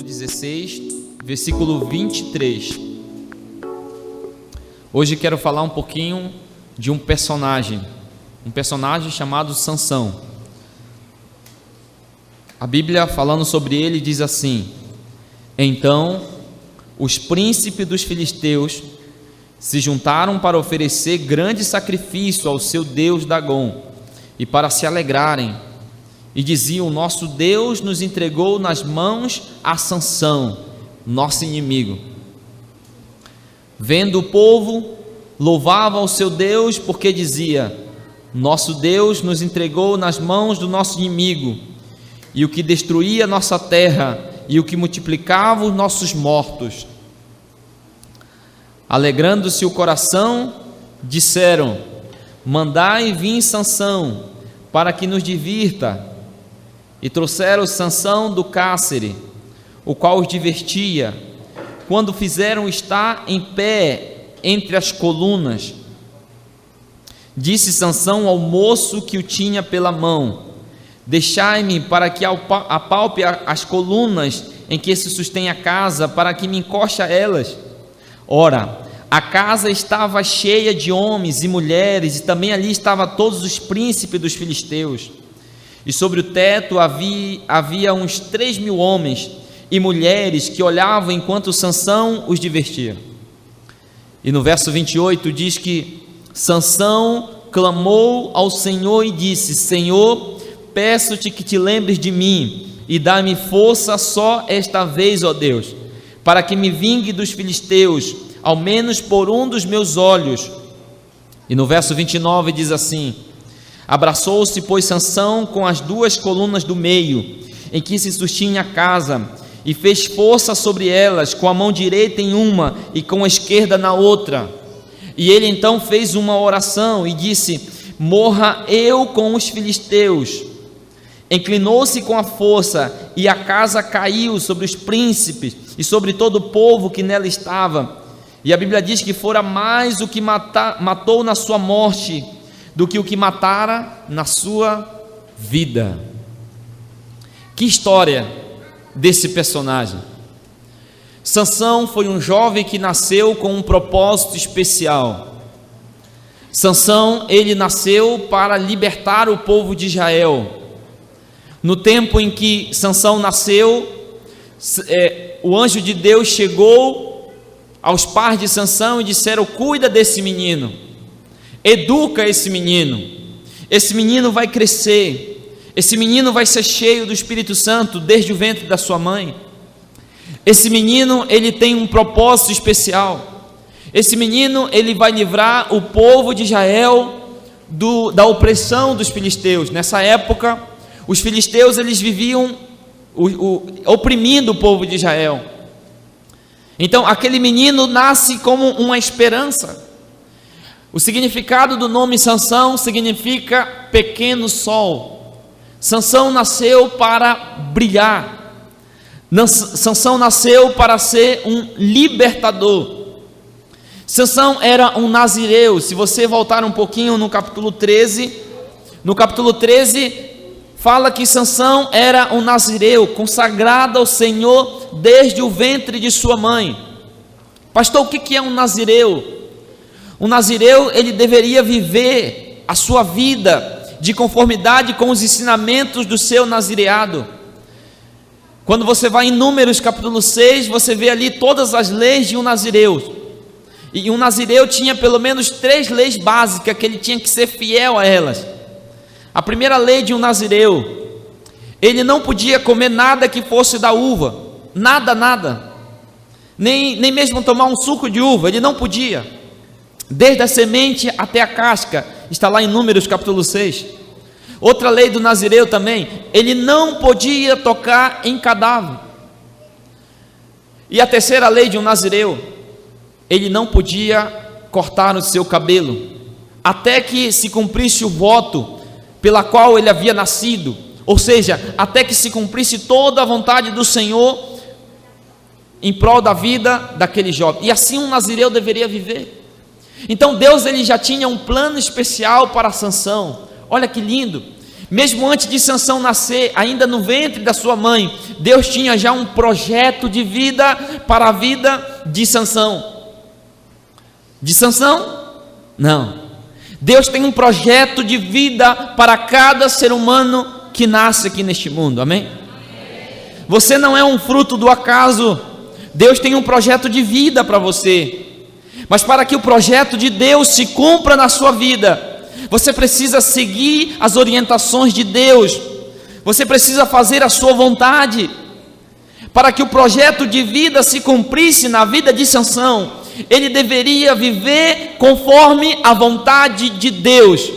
16, versículo 23. Hoje quero falar um pouquinho de um personagem chamado Sansão. A Bíblia, falando sobre ele, diz assim: então os príncipes dos filisteus se juntaram para oferecer grande sacrifício ao seu deus Dagom e para se alegrarem, e diziam: nosso Deus nos entregou nas mãos a Sansão, nosso inimigo. Vendo o povo, louvava o seu Deus, porque dizia: nosso Deus nos entregou nas mãos do nosso inimigo, e o que destruía nossa terra, e o que multiplicava os nossos mortos. Alegrando-se o coração, disseram: mandai vir Sansão, para que nos divirta. E trouxeram Sansão do cárcere, o qual os divertia, quando fizeram estar em pé entre as colunas. Disse Sansão ao moço que o tinha pela mão: deixai-me para que apalpe as colunas em que se sustém a casa, para que me encoste a elas. Ora, a casa estava cheia de homens e mulheres, e também ali estavam todos os príncipes dos filisteus. E sobre o teto havia uns 3.000 homens e mulheres que olhavam enquanto Sansão os divertia. E no verso 28 diz que Sansão clamou ao Senhor e disse: Senhor, peço-te que te lembres de mim e dá-me força só esta vez, ó Deus, para que me vingue dos filisteus, ao menos por um dos meus olhos. E no verso 29 diz assim: abraçou-se, pois, Sansão com as duas colunas do meio, em que se sustinha a casa, e fez força sobre elas, com a mão direita em uma e com a esquerda na outra. E ele então fez uma oração e disse: morra eu com os filisteus. Inclinou-se com a força, e a casa caiu sobre os príncipes e sobre todo o povo que nela estava. E a Bíblia diz que fora mais o que matou na sua morte do que o que matara na sua vida. Que história desse personagem! Sansão foi um jovem que nasceu com um propósito especial. Sansão, ele nasceu para libertar o povo de Israel. No tempo em que Sansão nasceu, o anjo de Deus chegou aos pais de Sansão e disseram: cuida desse menino, educa esse menino vai crescer, esse menino vai ser cheio do Espírito Santo desde o ventre da sua mãe. Esse menino, ele tem um propósito especial. Esse menino, ele vai livrar o povo de Israel da opressão dos filisteus. Nessa época, os filisteus, eles viviam oprimindo o povo de Israel. Então aquele menino nasce como uma esperança. O significado do nome Sansão significa pequeno sol. Sansão nasceu para brilhar. Sansão nasceu para ser um libertador. Sansão era um nazireu. Se você voltar um pouquinho no capítulo 13, fala que Sansão era um nazireu, consagrado ao Senhor desde o ventre de sua mãe. Pastor, o que é um nazireu? Um nazireu, ele deveria viver a sua vida de conformidade com os ensinamentos do seu nazireado. Quando você vai em Números capítulo 6, você vê ali todas as leis de um nazireu. E um nazireu tinha pelo menos 3 leis básicas que ele tinha que ser fiel a elas. A primeira lei de um nazireu: ele não podia comer nada que fosse da uva, nada, nem mesmo tomar um suco de uva, ele não podia, desde a semente até a casca, está lá em Números capítulo 6. Outra lei do nazireu também: ele não podia tocar em cadáver. E a terceira lei de um nazireu: ele não podia cortar o seu cabelo, até que se cumprisse o voto pela qual ele havia nascido, ou seja, até que se cumprisse toda a vontade do Senhor em prol da vida daquele jovem. E assim um nazireu deveria viver. Então Deus, ele já tinha um plano especial para Sansão. Olha que lindo! Mesmo antes de Sansão nascer, ainda no ventre da sua mãe, Deus tinha já um projeto de vida para a vida de Sansão. De Sansão? Não. Deus tem um projeto de vida para cada ser humano que nasce aqui neste mundo, amém? Você não é um fruto do acaso. Deus tem um projeto de vida para você. Mas para que o projeto de Deus se cumpra na sua vida, você precisa seguir as orientações de Deus. Você precisa fazer a sua vontade. Para que o projeto de vida se cumprisse na vida de Sansão, ele deveria viver conforme a vontade de Deus.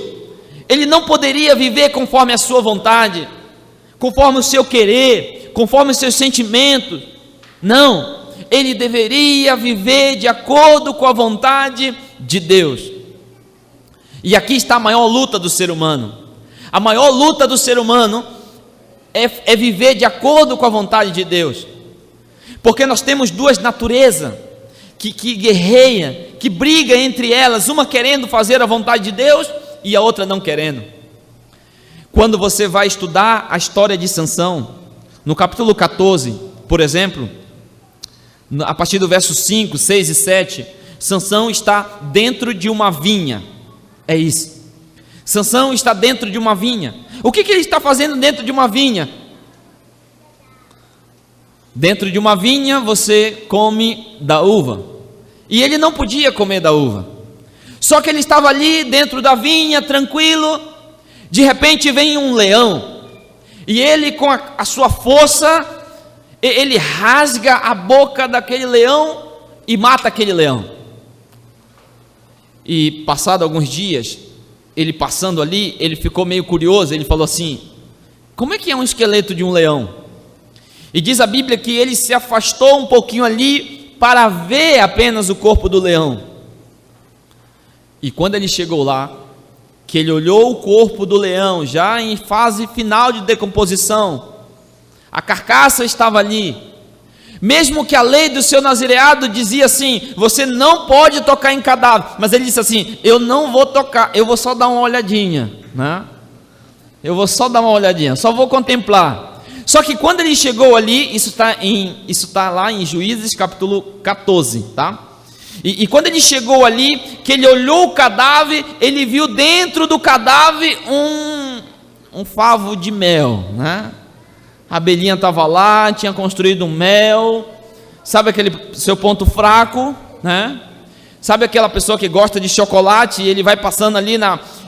Ele não poderia viver conforme a sua vontade, conforme o seu querer, conforme os seus sentimentos. Não, ele deveria viver de acordo com a vontade de Deus. E aqui está a maior luta do ser humano. A maior luta do ser humano é viver de acordo com a vontade de Deus. Porque nós temos duas naturezas que guerreiam, que brigam entre elas, uma querendo fazer a vontade de Deus e a outra não querendo. Quando você vai estudar a história de Sansão, no capítulo 14, por exemplo, a partir do verso 5, 6 e 7, Sansão está dentro de uma vinha. É isso. Sansão está dentro de uma vinha. O que ele está fazendo dentro de uma vinha? Dentro de uma vinha você come da uva. E ele não podia comer da uva. Só que ele estava ali dentro da vinha, tranquilo. De repente vem um leão. E ele, com a sua força, ele rasga a boca daquele leão e mata aquele leão. E passado alguns dias, ele passando ali, ele ficou meio curioso, ele falou assim: como é que é um esqueleto de um leão? E diz a Bíblia que ele se afastou um pouquinho ali para ver apenas o corpo do leão. E quando ele chegou lá, que ele olhou o corpo do leão, já em fase final de decomposição, a carcaça estava ali. Mesmo que a lei do seu nazireado dizia assim: você não pode tocar em cadáver, mas ele disse assim: eu não vou tocar, eu vou só dar uma olhadinha, né? Eu vou só dar uma olhadinha, só vou contemplar. Só que quando ele chegou ali, isso está lá em Juízes capítulo 14, tá? E quando ele chegou ali, que ele olhou o cadáver, ele viu dentro do cadáver um favo de mel, né? A abelhinha estava lá, tinha construído um mel. Sabe aquele seu ponto fraco, né? Sabe aquela pessoa que gosta de chocolate e ele vai passando ali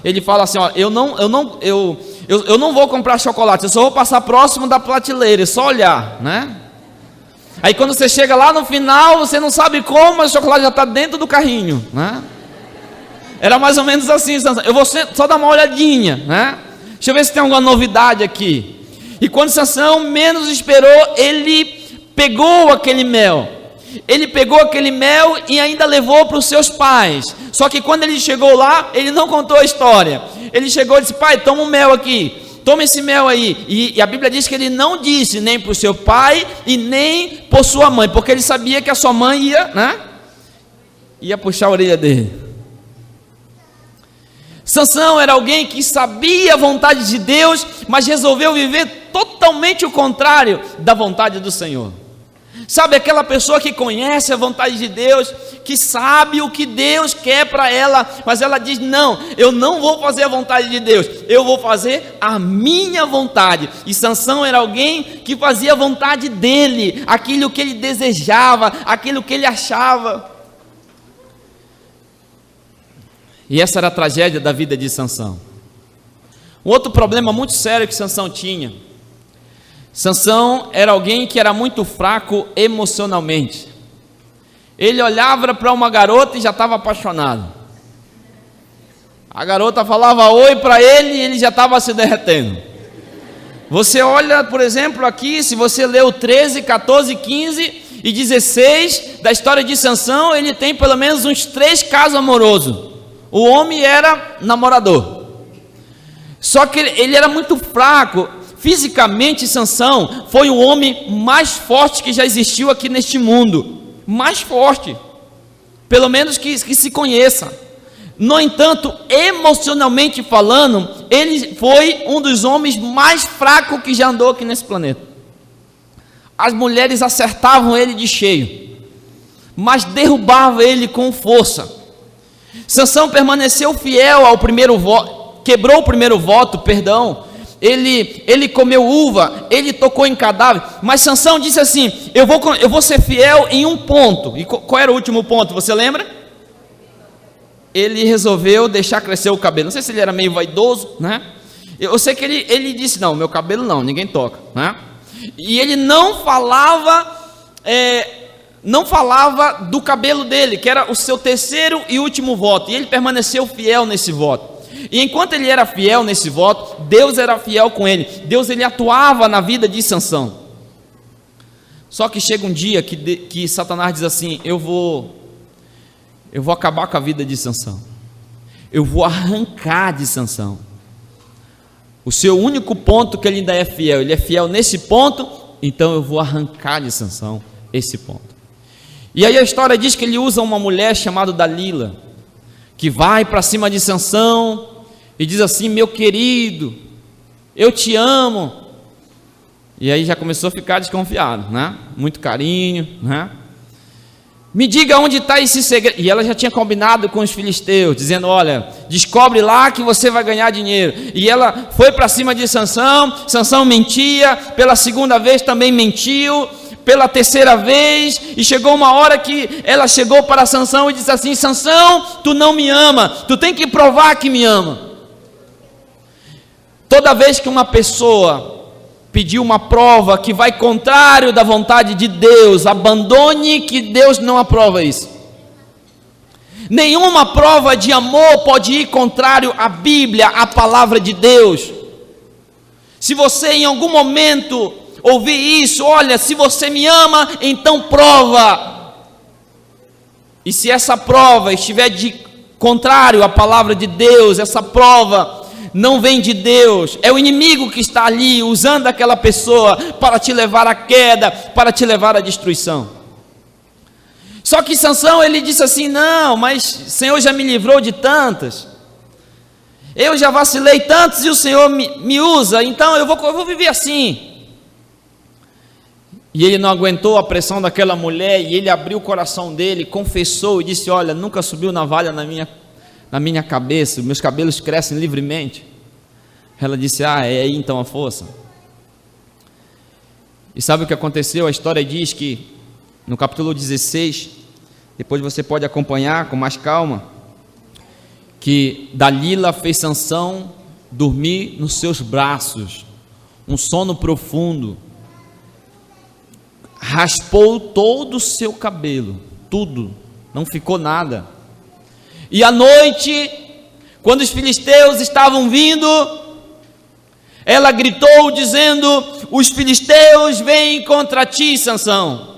ele fala assim: ó, eu não vou comprar chocolate, eu só vou passar próximo da prateleira, é só olhar, né? Aí quando você chega lá no final, você não sabe como, mas o chocolate já está dentro do carrinho, né? Era mais ou menos assim. Eu vou só dar uma olhadinha, né? Deixa eu ver se tem alguma novidade aqui. E quando Sansão menos esperou, ele pegou aquele mel. Ele pegou aquele mel e ainda levou para os seus pais. Só que quando ele chegou lá, ele não contou a história. Ele chegou e disse: pai, toma um mel aqui, toma esse mel aí. E a Bíblia diz que ele não disse nem para o seu pai e nem para sua mãe, porque ele sabia que a sua mãe ia puxar a orelha dele. Sansão era alguém que sabia a vontade de Deus, mas resolveu viver totalmente o contrário da vontade do Senhor. Sabe aquela pessoa que conhece a vontade de Deus, que sabe o que Deus quer para ela, mas ela diz: não, eu não vou fazer a vontade de Deus, eu vou fazer a minha vontade. E Sansão era alguém que fazia a vontade dele, aquilo que ele desejava, aquilo que ele achava. E essa era a tragédia da vida de Sansão. Um outro problema muito sério que Sansão tinha: Sansão era alguém que era muito fraco emocionalmente. Ele olhava para uma garota e já estava apaixonado. A garota falava oi para ele e ele já estava se derretendo. Você olha, por exemplo, aqui, se você leu 13, 14, 15 e 16 da história de Sansão, ele tem pelo menos uns 3 casos amorosos. O homem era namorador. Só que ele era muito fraco. Fisicamente, Sansão foi o homem mais forte que já existiu aqui neste mundo. Mais forte. Pelo menos que se conheça. No entanto, emocionalmente falando, ele foi um dos homens mais fracos que já andou aqui nesse planeta. As mulheres acertavam ele de cheio, mas derrubavam ele com força. Sansão permaneceu fiel ao primeiro voto, quebrou o primeiro voto, ele comeu uva, ele tocou em cadáver, mas Sansão disse assim: eu vou ser fiel em um ponto. E qual era o último ponto, você lembra? Ele resolveu deixar crescer o cabelo. Não sei se ele era meio vaidoso, né? Eu sei que ele disse: não, meu cabelo não, ninguém toca, né? E ele não falava do cabelo dele, que era o seu terceiro e último voto, e ele permaneceu fiel nesse voto. E enquanto ele era fiel nesse voto, Deus era fiel com ele. Deus, ele atuava na vida de Sansão. Só que chega um dia que Satanás diz assim: eu vou acabar com a vida de Sansão, eu vou arrancar de Sansão o seu único ponto que ele ainda é fiel. Ele é fiel nesse ponto, então eu vou arrancar de Sansão esse ponto. E aí a história diz que ele usa uma mulher chamada Dalila, que vai para cima de Sansão e diz assim: meu querido, eu te amo. E aí já começou a ficar desconfiado, né? Muito carinho, né? Me diga onde está esse segredo. E ela já tinha combinado com os filisteus, dizendo: olha, descobre lá que você vai ganhar dinheiro. E ela foi para cima de Sansão. Sansão mentia, pela segunda vez também mentiu, pela terceira vez, e chegou uma hora que ela chegou para Sansão e disse assim: Sansão, tu não me ama, tu tem que provar que me ama. Toda vez que uma pessoa pedir uma prova que vai contrário da vontade de Deus, abandone, que Deus não aprova isso. Nenhuma prova de amor pode ir contrário à Bíblia, à palavra de Deus. Se você em algum momento ouvir isso: olha, se você me ama, então prova. E se essa prova estiver de contrário à palavra de Deus, essa prova não vem de Deus, é o inimigo que está ali usando aquela pessoa para te levar à queda, para te levar à destruição. Só que Sansão, ele disse assim: não, mas o Senhor já me livrou de tantas, eu já vacilei tantos e o Senhor me usa, então eu vou viver assim. E ele não aguentou a pressão daquela mulher, e ele abriu o coração dele, confessou e disse: olha, nunca subiu navalha na minha cabeça, meus cabelos crescem livremente. Ela disse: é aí então a força. E sabe o que aconteceu? A história diz que no capítulo 16, depois você pode acompanhar com mais calma, que Dalila fez Sansão dormir nos seus braços, um sono profundo, raspou todo o seu cabelo, tudo, não ficou nada. E à noite, quando os filisteus estavam vindo, ela gritou dizendo: os filisteus vêm contra ti, Sansão.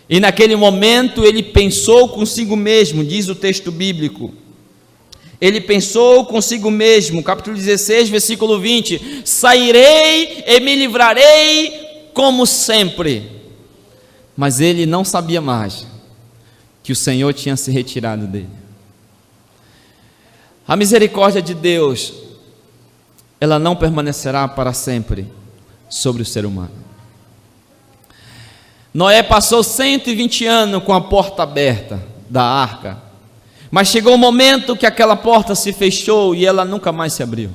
E naquele momento ele pensou consigo mesmo, diz o texto bíblico, ele pensou consigo mesmo, capítulo 16, versículo 20: sairei e me livrarei como sempre. Mas ele não sabia mais que o Senhor tinha se retirado dele. A misericórdia de Deus, ela não permanecerá para sempre sobre o ser humano. Noé passou 120 anos com a porta aberta da arca, mas chegou um momento que aquela porta se fechou e ela nunca mais se abriu.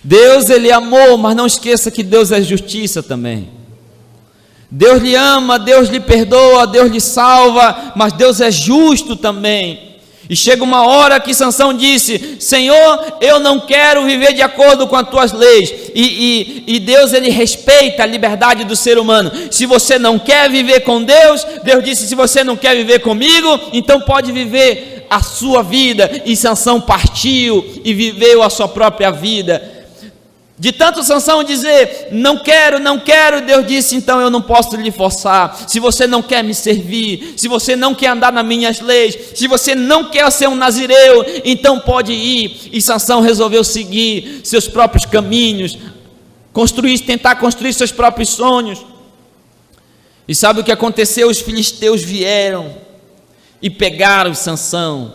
Deus, ele amou, mas não esqueça que Deus é justiça também. Deus lhe ama, Deus lhe perdoa, Deus lhe salva, mas Deus é justo também. E chega uma hora que Sansão disse: Senhor, eu não quero viver de acordo com as tuas leis. E Deus, ele respeita a liberdade do ser humano. Se você não quer viver com Deus, Deus disse: se você não quer viver comigo, então pode viver a sua vida. E Sansão partiu e viveu a sua própria vida. De tanto Sansão dizer: não quero, Deus disse: então eu não posso lhe forçar. Se você não quer me servir, se você não quer andar nas minhas leis, se você não quer ser um nazireu, então pode ir. E Sansão resolveu seguir seus próprios caminhos, tentar construir seus próprios sonhos. E sabe o que aconteceu? Os filisteus vieram e pegaram Sansão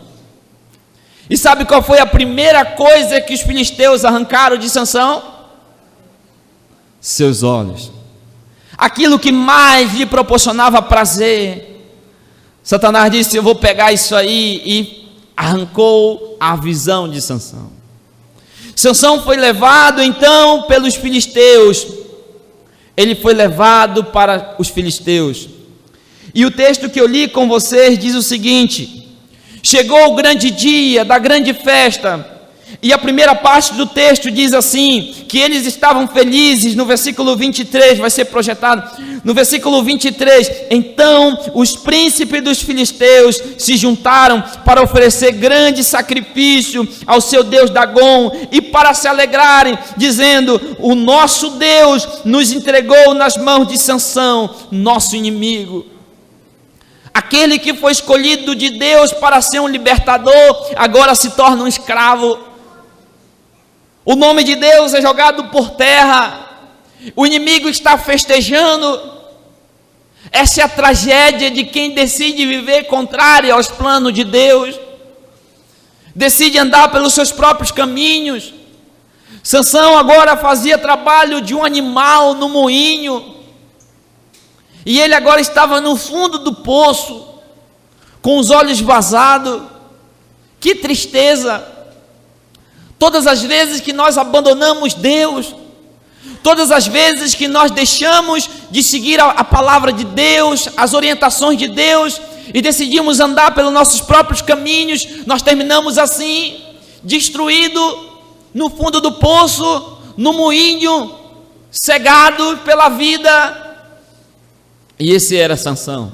E sabe qual foi a primeira coisa que os filisteus arrancaram de Sansão? Seus olhos. Aquilo que mais lhe proporcionava prazer. Satanás disse: eu vou pegar isso aí, e arrancou a visão de Sansão. Sansão foi levado então pelos filisteus. Ele foi levado para os filisteus. E o texto que eu li com vocês diz o seguinte: chegou o grande dia da grande festa, e a primeira parte do texto diz assim, que eles estavam felizes. No versículo 23, vai ser projetado, no versículo 23, então os príncipes dos filisteus se juntaram para oferecer grande sacrifício ao seu Deus Dagom, e para se alegrarem, dizendo: o nosso Deus nos entregou nas mãos de Sansão, nosso inimigo. Aquele que foi escolhido de Deus para ser um libertador, agora se torna um escravo. O nome de Deus é jogado por terra. O inimigo está festejando. Essa é a tragédia de quem decide viver contrário aos planos de Deus, decide andar pelos seus próprios caminhos. Sansão agora fazia trabalho de um animal no moinho, e ele agora estava no fundo do poço, com os olhos vazados. Que tristeza! Todas as vezes que nós abandonamos Deus, todas as vezes que nós deixamos de seguir a palavra de Deus, as orientações de Deus, e decidimos andar pelos nossos próprios caminhos, nós terminamos assim, destruído, no fundo do poço, no moinho, cegado pela vida. E esse era Sansão.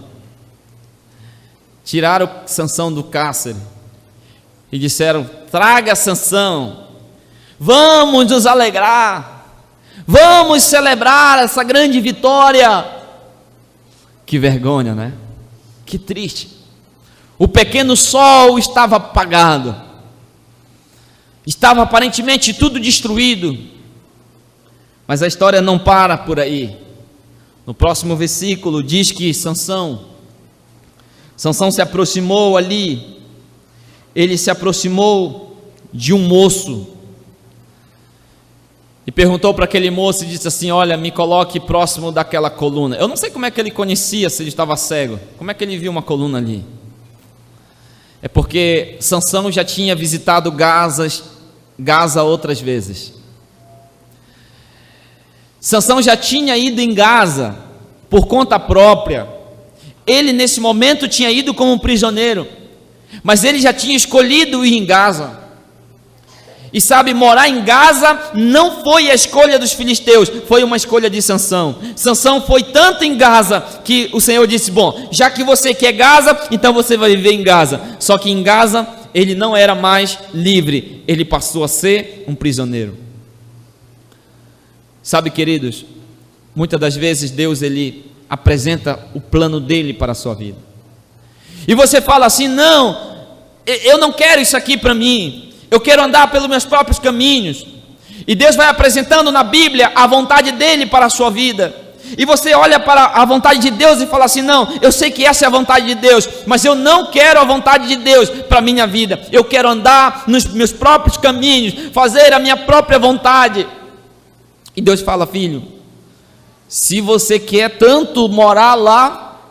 Tiraram Sansão do cárcere e disseram: traga Sansão, vamos nos alegrar, vamos celebrar essa grande vitória. Que vergonha, né? Que triste. O pequeno sol estava apagado, estava aparentemente tudo destruído, mas a história não para por aí. No próximo versículo diz que Sansão se aproximou ali. Ele se aproximou de um moço e perguntou para aquele moço e disse assim: olha, me coloque próximo daquela coluna. Eu não sei como é que ele conhecia, se ele estava cego, como é que ele viu uma coluna ali? É porque Sansão já tinha visitado Gaza outras vezes. Sansão já tinha ido em Gaza por conta própria. Ele nesse momento tinha ido como um prisioneiro, mas ele já tinha escolhido ir em Gaza. E sabe, morar em Gaza não foi a escolha dos filisteus, foi uma escolha de Sansão. Sansão foi tanto em Gaza que o Senhor disse: bom, já que você quer Gaza, então você vai viver em Gaza. Só que em Gaza ele não era mais livre, ele passou a ser um prisioneiro. Sabe, queridos, muitas das vezes Deus, ele apresenta o plano dele para a sua vida, e você fala assim: não, eu não quero isso aqui para mim, eu quero andar pelos meus próprios caminhos. E Deus vai apresentando na Bíblia a vontade dele para a sua vida, e você olha para a vontade de Deus e fala assim: não, eu sei que essa é a vontade de Deus, mas eu não quero a vontade de Deus para a minha vida, eu quero andar nos meus próprios caminhos, fazer a minha própria vontade. E Deus fala: filho, se você quer tanto morar lá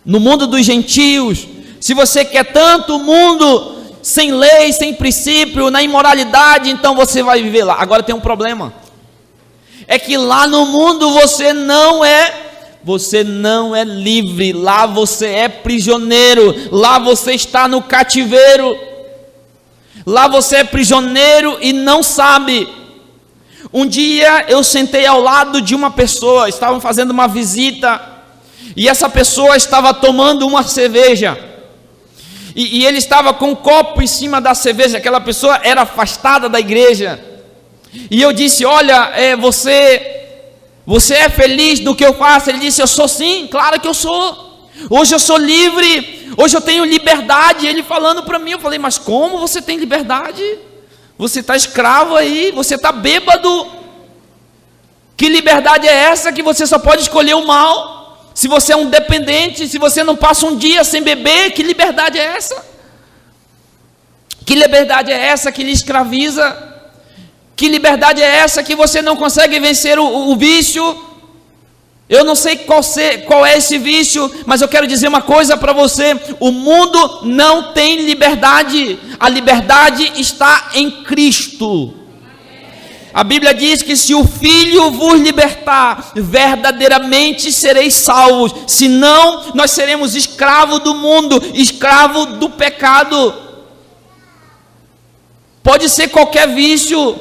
no mundo dos gentios, se você quer tanto o mundo sem lei, sem princípio, na imoralidade, então você vai viver lá. Agora tem um problema, é que lá no mundo você não é livre, lá você é prisioneiro, lá você está no cativeiro, lá você é prisioneiro e não sabe. Um dia eu sentei ao lado de uma pessoa, estavam fazendo uma visita, e essa pessoa estava tomando uma cerveja, e ele estava com um copo em cima da cerveja. Aquela pessoa era afastada da igreja, e eu disse: olha, você é feliz do que eu faço? Ele disse: eu sou sim, claro que eu sou, hoje eu sou livre, hoje eu tenho liberdade. Ele falando para mim, eu falei: mas como você tem liberdade? Você está escravo aí, você está bêbado. Que liberdade é essa que você só pode escolher o mal? Se você é um dependente, se você não passa um dia sem beber, que liberdade é essa? Que liberdade é essa que lhe escraviza? Que liberdade é essa que você não consegue vencer o vício? Eu não sei qual é esse vício, mas eu quero dizer uma coisa para você: o mundo não tem liberdade, a liberdade está em Cristo. A Bíblia diz que se o Filho vos libertar, verdadeiramente sereis salvos, senão nós seremos escravos do mundo, escravos do pecado. Pode ser qualquer vício,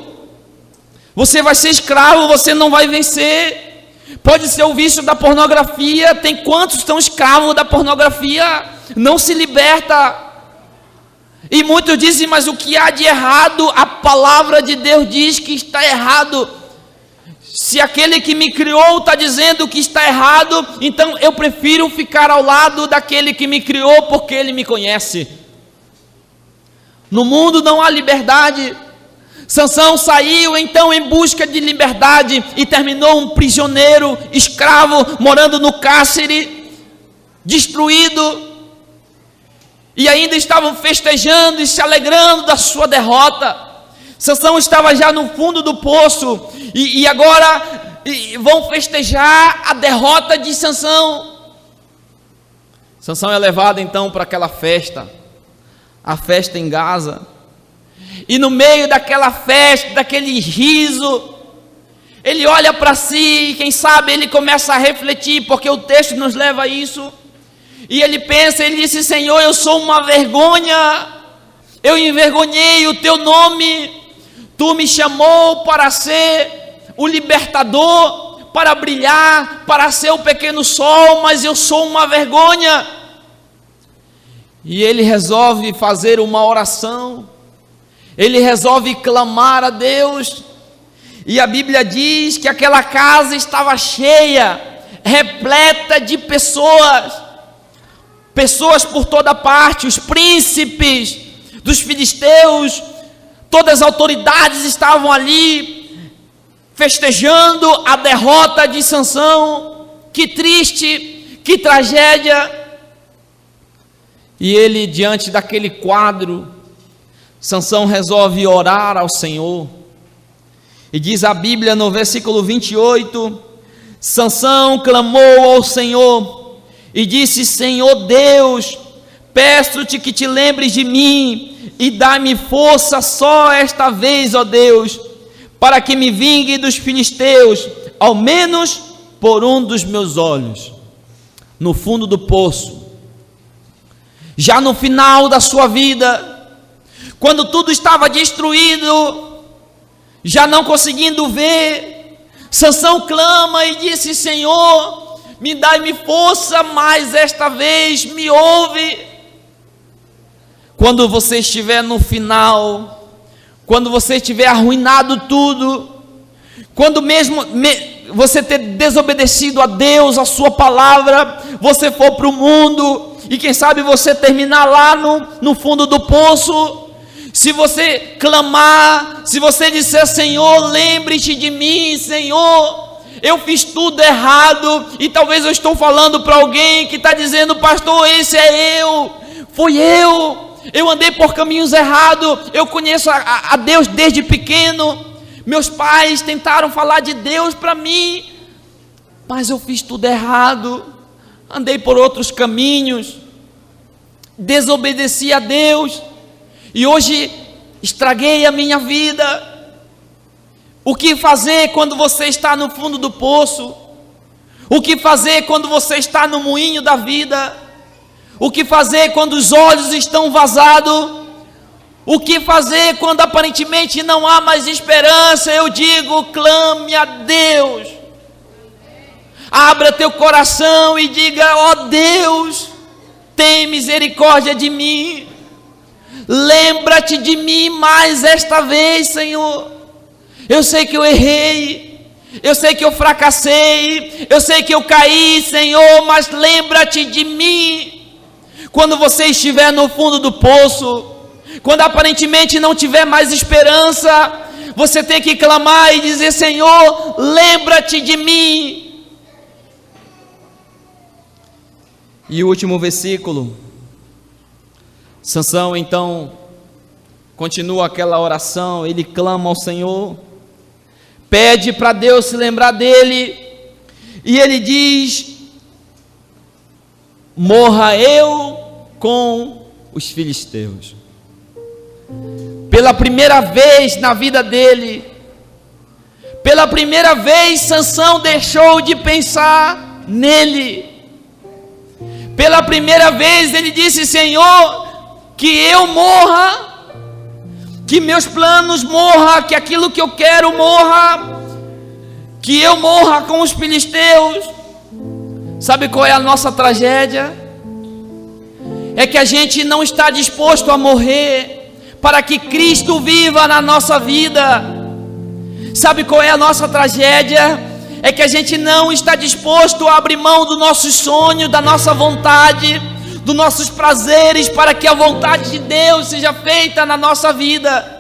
você vai ser escravo, você não vai vencer. Pode ser o vício da pornografia. Tem quantos estão escravos da pornografia? Não se liberta. E muitos dizem, mas o que há de errado? A palavra de Deus diz que está errado. Se aquele que me criou está dizendo que está errado, então eu prefiro ficar ao lado daquele que me criou, porque ele me conhece. No mundo não há liberdade. Sansão saiu então em busca de liberdade e terminou um prisioneiro, escravo, morando no cárcere, destruído. E ainda estavam festejando e se alegrando da sua derrota. Sansão estava já no fundo do poço e agora vão festejar a derrota de Sansão. Sansão é levado então para aquela festa, a festa em Gaza. E no meio daquela festa, daquele riso, ele olha para si e quem sabe ele começa a refletir, porque o texto nos leva a isso. E ele pensa, ele disse: Senhor, eu sou uma vergonha, eu envergonhei o teu nome, tu me chamou para ser o libertador, para brilhar, para ser o pequeno sol, mas eu sou uma vergonha. E ele resolve fazer uma oração, ele resolve clamar a Deus, e a Bíblia diz que aquela casa estava cheia, repleta de pessoas por toda parte, os príncipes dos filisteus, todas as autoridades estavam ali, festejando a derrota de Sansão. Que triste, que tragédia. E ele, diante daquele quadro, Sansão resolve orar ao Senhor, e diz a Bíblia no versículo 28, Sansão clamou ao Senhor, e disse: Senhor Deus, peço-te que te lembres de mim, e dá-me força só esta vez, ó Deus, para que me vingue dos filisteus, ao menos por um dos meus olhos. No fundo do poço, já no final da sua vida, quando tudo estava destruído, já não conseguindo ver, Sansão clama e disse: Senhor, me dai-me força, mas esta vez me ouve. Quando você estiver no final, quando você estiver arruinado tudo, quando mesmo você ter desobedecido a Deus, a sua palavra, você for para o mundo, e quem sabe você terminar lá no fundo do poço, se você clamar, se você disser: Senhor, lembre-te de mim, Senhor, eu fiz tudo errado. E talvez eu estou falando para alguém que está dizendo: pastor, esse é eu, fui eu andei por caminhos errados, eu conheço a Deus desde pequeno, meus pais tentaram falar de Deus para mim, mas eu fiz tudo errado, andei por outros caminhos, desobedeci a Deus, e hoje estraguei a minha vida. O que fazer quando você está no fundo do poço? O que fazer quando você está no moinho da vida? O que fazer quando os olhos estão vazados? O que fazer quando aparentemente não há mais esperança? Eu digo: clame a Deus, abra teu coração e diga: ó Deus, tem misericórdia de mim, lembra-te de mim mais esta vez, Senhor. Eu sei que eu errei, eu sei que eu fracassei, eu sei que eu caí, Senhor, mas lembra-te de mim. Quando você estiver no fundo do poço, quando aparentemente não tiver mais esperança, você tem que clamar e dizer: Senhor, lembra-te de mim. E o último versículo, Sansão então continua aquela oração, ele clama ao Senhor, pede para Deus se lembrar dele, e ele diz: morra eu com os filisteus. Pela primeira vez na vida dele, pela primeira vez Sansão deixou de pensar nele. Pela primeira vez ele disse: Senhor, que eu morra, que meus planos morram, que aquilo que eu quero morra, que eu morra com os filisteus. Sabe qual é a nossa tragédia? É que a gente não está disposto a morrer para que Cristo viva na nossa vida. Sabe qual é a nossa tragédia? É que a gente não está disposto a abrir mão do nosso sonho, da nossa vontade, dos nossos prazeres, para que a vontade de Deus seja feita na nossa vida.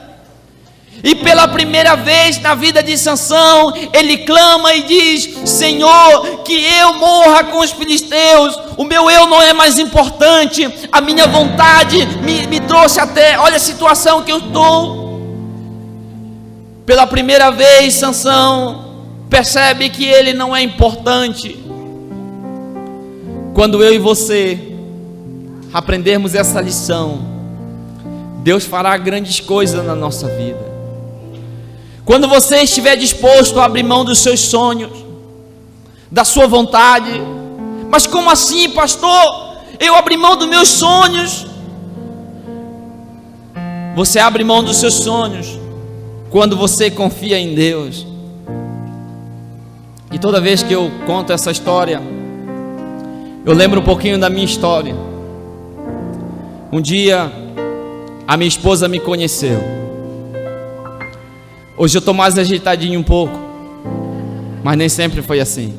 E pela primeira vez na vida de Sansão, ele clama e diz: Senhor, que eu morra com os filisteus, o meu eu não é mais importante, a minha vontade me trouxe até, olha a situação que eu estou. Pela primeira vez Sansão percebe que ele não é importante. Quando eu e você aprendermos essa lição, Deus fará grandes coisas na nossa vida. Quando você estiver disposto a abrir mão dos seus sonhos, da sua vontade. Mas como assim, pastor? Eu abri mão dos meus sonhos. Você abre mão dos seus sonhos quando você confia em Deus. E toda vez que eu conto essa história, eu lembro um pouquinho da minha história. Um dia a minha esposa me conheceu. Hoje eu estou mais ajeitadinho um pouco, mas nem sempre foi assim.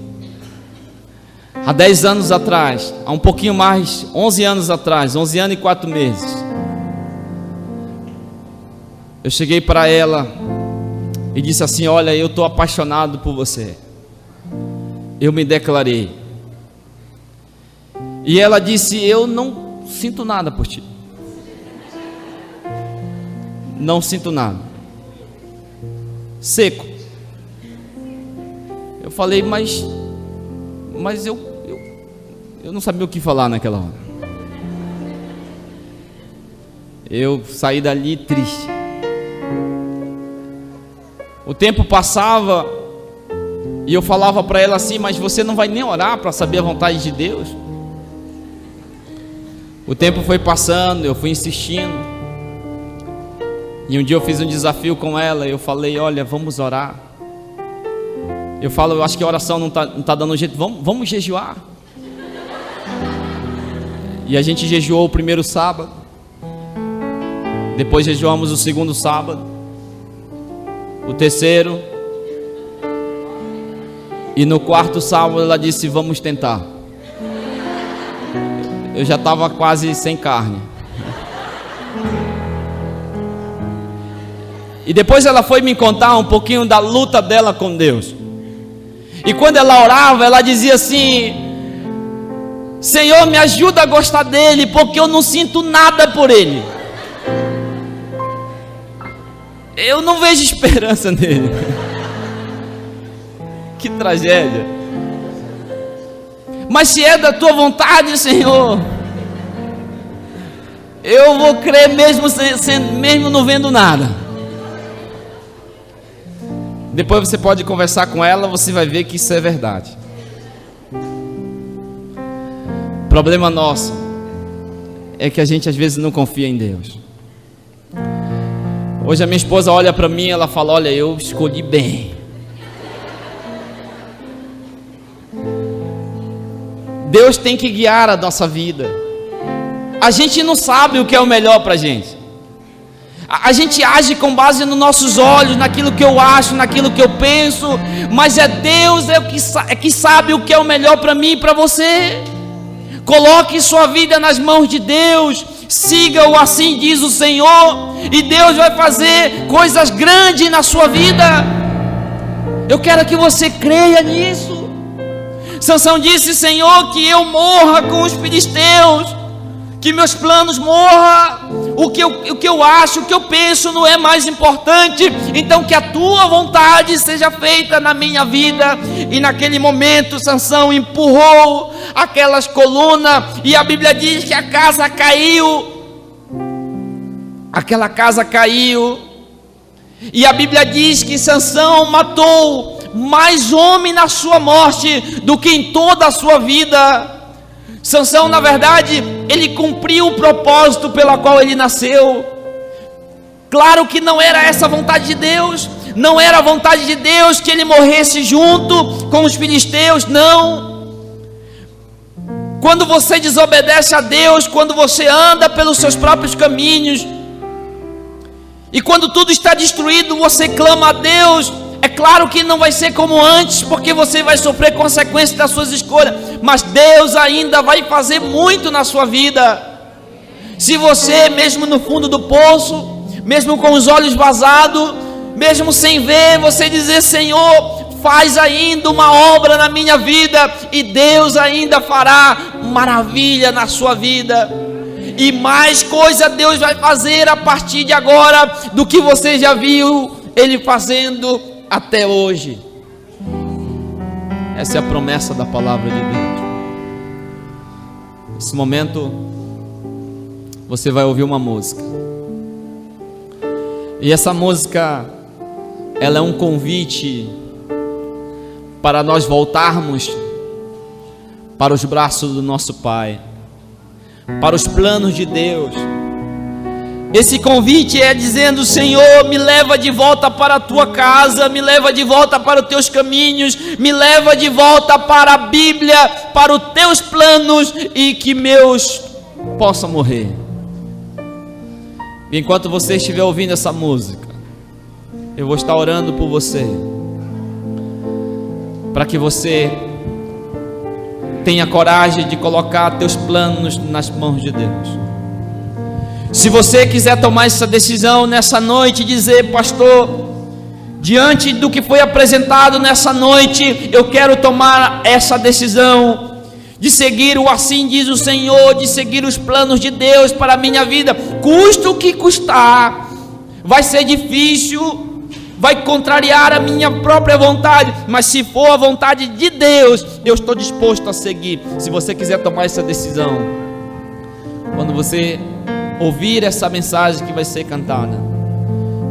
Há 10 anos atrás, há um pouquinho mais, 11 anos atrás, 11 anos e 4 meses, eu cheguei para ela e disse assim: olha, eu estou apaixonado por você. Eu me declarei. E ela disse: eu não sinto nada por ti. Não sinto nada. Seco. Eu falei: mas eu não sabia o que falar naquela hora. Eu saí dali triste. O tempo passava e eu falava para ela assim: mas você não vai nem orar para saber a vontade de Deus? O tempo foi passando, eu fui insistindo. E um dia eu fiz um desafio com ela. Eu falei: olha, vamos orar. Eu acho que a oração não tá dando jeito. Vamos jejuar. E a gente jejuou o primeiro sábado. Depois jejuamos o segundo sábado, o terceiro. E no quarto sábado ela disse: vamos tentar. Eu já estava quase sem carne. E depois ela foi me contar um pouquinho da luta dela com Deus. E quando ela orava, ela dizia assim: Senhor, me ajuda a gostar dele, porque eu não sinto nada por ele. Eu não vejo esperança nele. Que tragédia. Mas se é da tua vontade, Senhor, eu vou crer mesmo não vendo nada. Depois você pode conversar com ela, você vai ver que isso é verdade. Problema nosso é que a gente às vezes não confia em Deus. Hoje a minha esposa olha para mim e ela fala: olha, eu escolhi bem. Deus tem que guiar a nossa vida. A gente não sabe o que é o melhor para a gente. A gente age com base nos nossos olhos, naquilo que eu acho, naquilo que eu penso, mas é Deus que sabe o que é o melhor para mim e para você. Coloque sua vida nas mãos de Deus, siga-o, assim diz o Senhor, e Deus vai fazer coisas grandes na sua vida. Eu quero que você creia nisso. Sansão disse: Senhor, que eu morra com os filisteus, que meus planos morram, o que eu acho, o que eu penso não é mais importante. Então que a tua vontade seja feita na minha vida. E naquele momento Sansão empurrou aquelas colunas, e a Bíblia diz que a casa caiu. Aquela casa caiu, e a Bíblia diz que Sansão matou mais homem na sua morte do que em toda a sua vida. Sansão, na verdade, ele cumpriu o propósito pelo qual ele nasceu. Claro que não era essa a vontade de Deus, não era a vontade de Deus que ele morresse junto com os filisteus, não. Quando você desobedece a Deus, quando você anda pelos seus próprios caminhos, e quando tudo está destruído, você clama a Deus. É claro que não vai ser como antes, porque você vai sofrer consequências das suas escolhas, mas Deus ainda vai fazer muito na sua vida. Se você, mesmo no fundo do poço, mesmo com os olhos vazados, mesmo sem ver, você dizer: Senhor, faz ainda uma obra na minha vida, e Deus ainda fará maravilha na sua vida. E mais coisa Deus vai fazer a partir de agora do que você já viu Ele fazendo até hoje. Essa é a promessa da palavra de Deus. Nesse momento você vai ouvir uma música, e essa música, ela é um convite para nós voltarmos para os braços do nosso Pai, para os planos de Deus. Esse convite é dizendo: Senhor, me leva de volta para a tua casa, me leva de volta para os teus caminhos, me leva de volta para a Bíblia, para os teus planos, e que meus possam morrer. Enquanto você estiver ouvindo essa música, eu vou estar orando por você, para que você tenha coragem de colocar teus planos nas mãos de Deus. Se você quiser tomar essa decisão nessa noite, dizer: pastor, diante do que foi apresentado nessa noite, eu quero tomar essa decisão de seguir o assim diz o Senhor, de seguir os planos de Deus para a minha vida, custa o que custar, vai ser difícil, vai contrariar a minha própria vontade, mas se for a vontade de Deus, eu estou disposto a seguir. Se você quiser tomar essa decisão, quando você ouvir essa mensagem que vai ser cantada,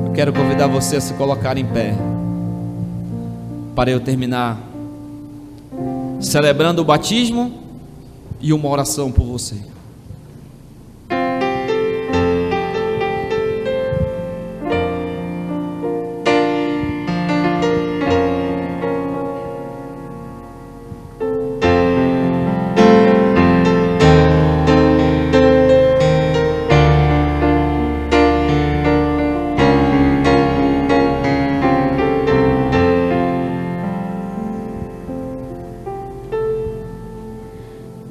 eu quero convidar você a se colocar em pé, para eu terminar celebrando o batismo e uma oração por você.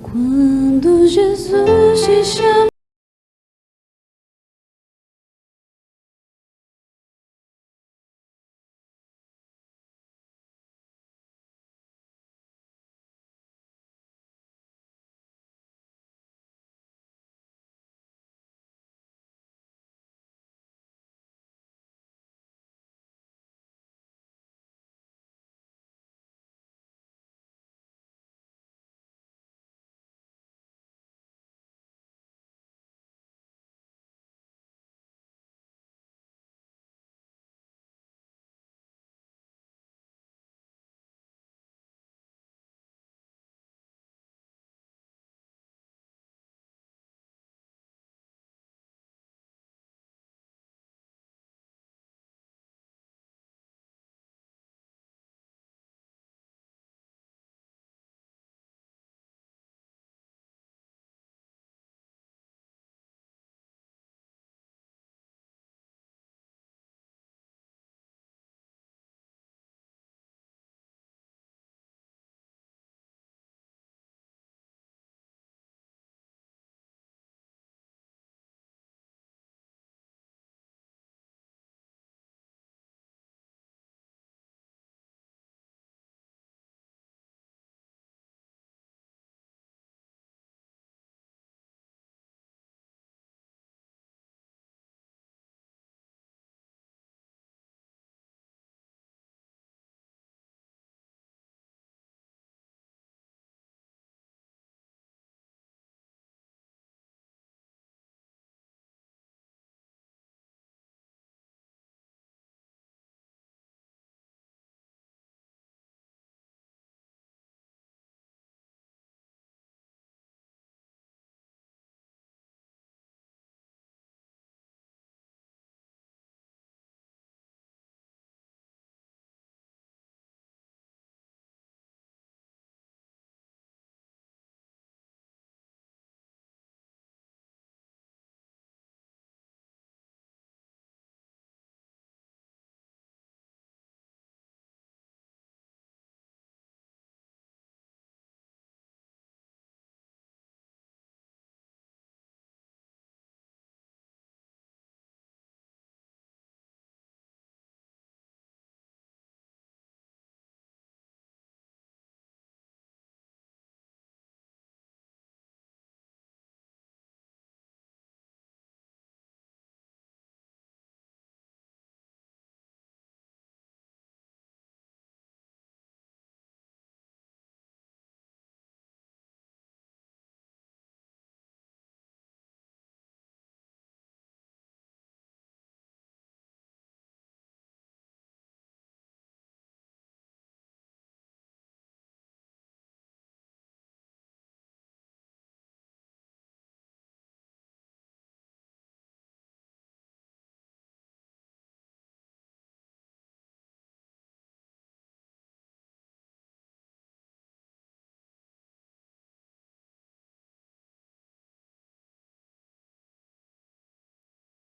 Quando Jesus te chama